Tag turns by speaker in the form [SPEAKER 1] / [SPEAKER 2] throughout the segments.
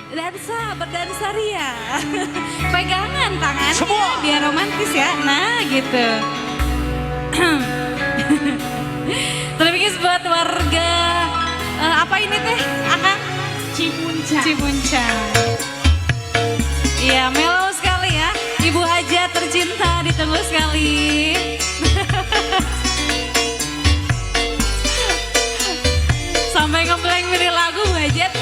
[SPEAKER 1] Dansa, berdansa ria. Pegangan tangan
[SPEAKER 2] Semua.
[SPEAKER 1] biar romantis ya. Nah gitu. Terima buat warga apa ini teh, Akang?
[SPEAKER 3] Cipuncak.
[SPEAKER 1] Cipuncak. Iya, melo sekali ya. Ibu Haja tercinta ditunggu sekali. Sampai ngeblank milih lagu Bu Hajat.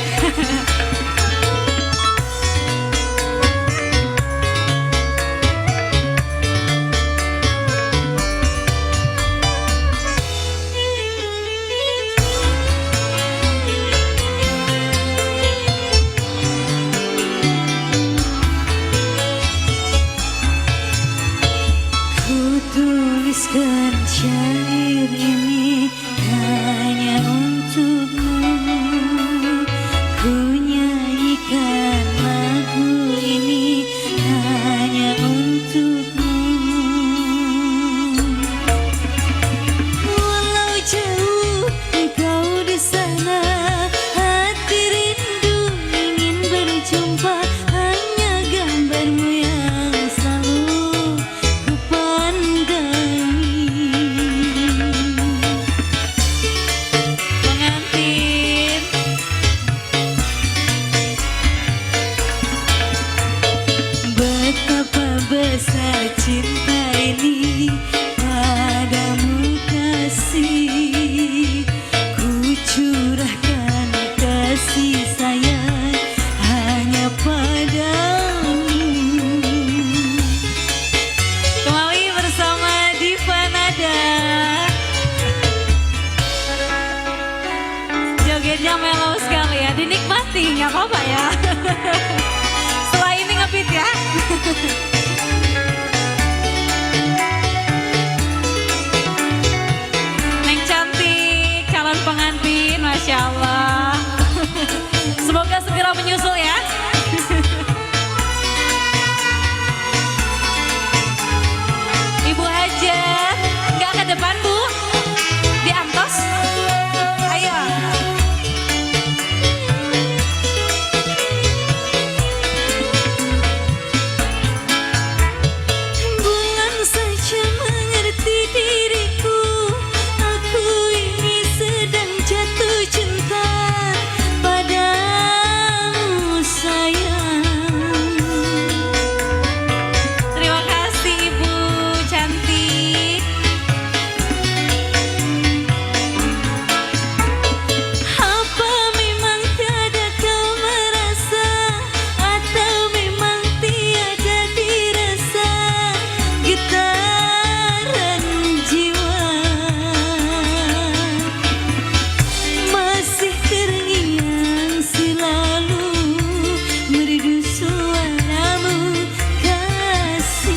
[SPEAKER 3] Tuliskan syair ini hanya untukmu. Ku nyanyikan lagu ini hanya untukmu. Walau jauh engkau di sana, hati rindu ingin berjumpa. Hanya gambarmu yang selalu ku pandangi.
[SPEAKER 1] Pengantin.
[SPEAKER 3] Betapa besar cinta ini padamu kasih. Ku curahkan kasih sayang hanya padamu.
[SPEAKER 1] Kembali bersama Diva Nada. Jogetnya melo sekali ya, dinikmati nggak apa-apa ya. Setelah ini ngebeat ya. Neng cantik, calon pengantin, Masya Allah. Semoga segera menyusul ya. Ibu Hajar, nggak ke depan Bu? Di Antos? Ayo.
[SPEAKER 3] Bulan saja mengerti diriku. Aku ini sedang jatuh cinta padamu sayang.
[SPEAKER 1] Terima kasih Ibu cantik.
[SPEAKER 3] Apa memang tiada kau merasa, atau memang tiada dirasa getaran jiwa? Masih terngiang selalu merdu suaramu kasih.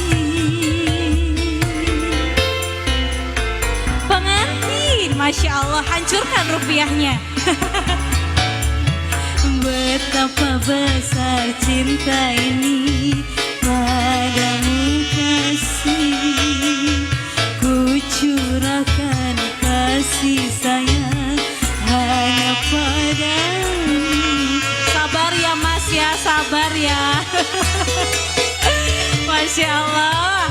[SPEAKER 1] Pengantin, Masya Allah, hancurkan rupiahnya.
[SPEAKER 3] Betapa besar cinta ini padamu kasih. Ku curahkan kasih sayang hanya padamu.
[SPEAKER 1] Sabar ya Mas ya, sabar ya. Masya Allah.